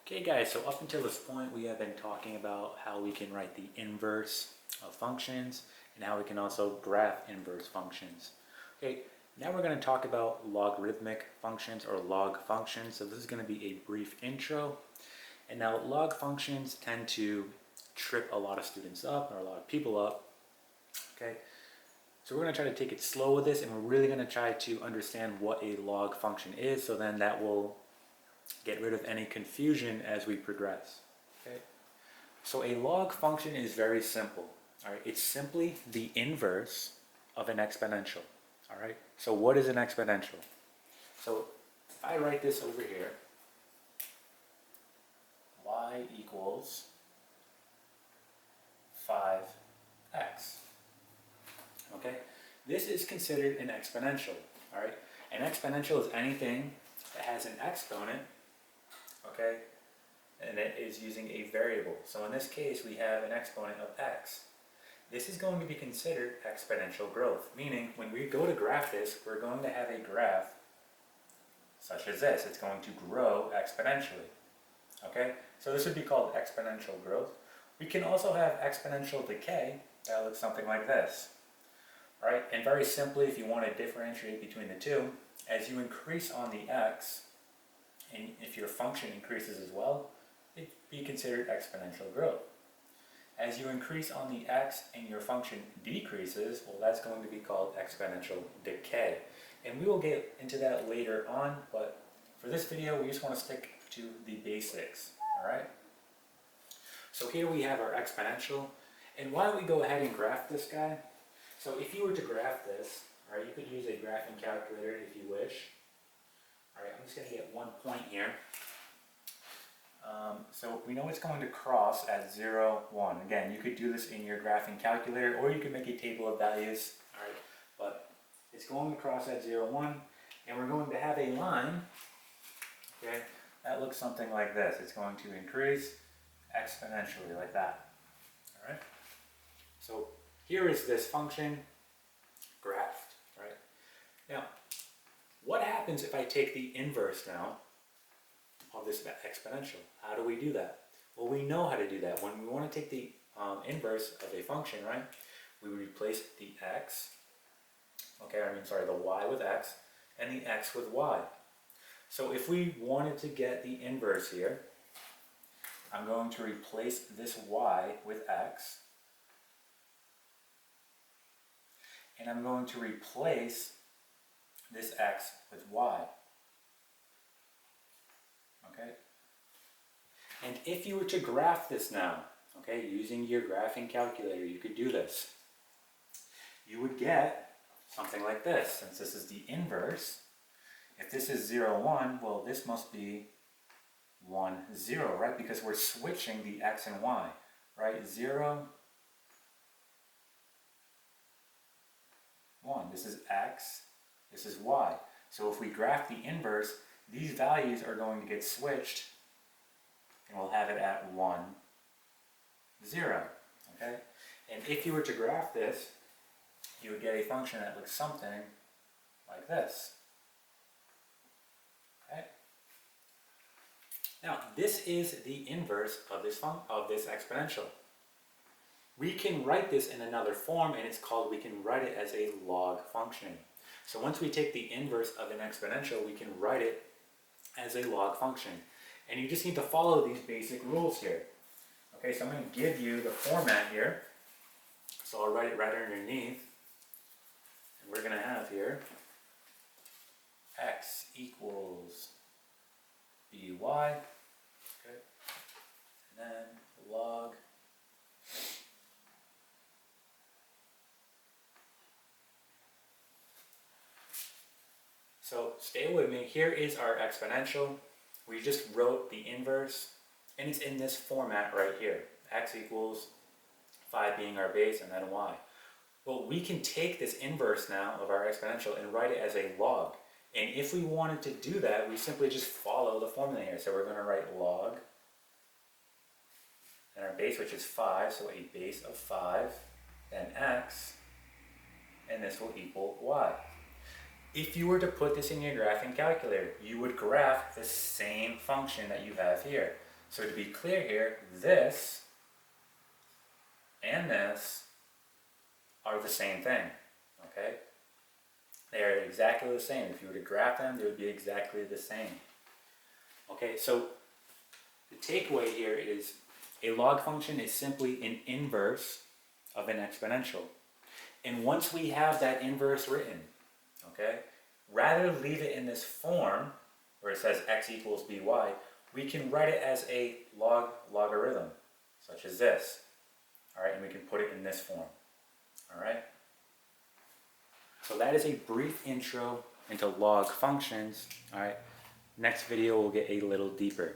Okay guys, so up until this point we have been talking about how we can write the inverse of functions and how we can also graph inverse functions. Okay, now we're going to talk about logarithmic functions or log functions. So this is going to be a brief intro. And now log functions tend to trip a lot of students up or a lot of people up. Okay, so we're going to try to take it slow with this, and we're really going to try to understand what a log function is, so then that will get rid of any confusion as we progress. Okay? So a log function is very simple. All right? It's simply the inverse of an exponential. All right? So what is an exponential? So if I write this over here, y equals 5x. Okay? This is considered an exponential. All right? An exponential is anything that has an exponent, okay, and it is using a variable. So in this case, we have an exponent of x. This is going to be considered exponential growth, meaning when we go to graph this, we're going to have a graph such as this. It's going to grow exponentially. Okay, so this would be called exponential growth. We can also have exponential decay. That looks something like this. All right, and very simply, if you want to differentiate between the two, as you increase on the x, and if your function increases as well, it'd be considered exponential growth. As you increase on the x and your function decreases, well, that's going to be called exponential decay. And we will get into that later on, but for this video, we just want to stick to the basics, all right? So here we have our exponential, and why don't we go ahead and graph this guy? So if you were to graph this, all right, you could use a graphing calculator if you wish. All right, I'm just going to get 1 point here. So we know it's going to cross at 0, 1. Again, you could do this in your graphing calculator, or you could make a table of values. All right, but it's going to cross at 0, 1, and we're going to have a line, okay, that looks something like this. It's going to increase exponentially like that. All right, so here is this function graphed, right? Now, what happens if I take the inverse now of this exponential? How do we do that? Well, we know how to do that. When we want to take the inverse of a function, right, we replace the x, the y with x, and the x with y. So if we wanted to get the inverse here, I'm going to replace this y with x, and I'm going to replace this x with y. Okay? And if you were to graph this now, okay, using your graphing calculator, you could do this. You would get something like this. Since this is the inverse, if this is 0, 1, well, this must be 1, 0, right? Because we're switching the x and y, right? 0, 1. This is x, this is y. So if we graph the inverse, these values are going to get switched, and we'll have it at 1, 0, okay? And if you were to graph this, you would get a function that looks something like this, okay? Now, this is the inverse of this exponential. We can write this in another form, and it's called, we can write it as a log function. So once we take the inverse of an exponential, we can write it as a log function. And you just need to follow these basic rules here. Okay, so I'm going to give you the format here. So I'll write it right underneath. And we're going to have here x equals by, okay, and then log So stay with me. Here is our exponential. We just wrote the inverse, and it's in this format right here. X equals 5 being our base, and then y. Well, we can take this inverse now of our exponential and write it as a log. And if we wanted to do that, we simply just follow the formula here. So we're going to write log, and our base, which is 5, so a base of 5, then x, and this will equal y. If you were to put this in your graphing calculator, you would graph the same function that you have here. So to be clear here, this and this are the same thing, okay? They are exactly the same. If you were to graph them, they would be exactly the same. Okay, so the takeaway here is a log function is simply an inverse of an exponential. And once we have that inverse written, okay, rather than leave it in this form where it says x equals by, we can write it as a logarithm, such as this. All right, and we can put it in this form. All right. So that is a brief intro into log functions. All right. Next video we'll get a little deeper.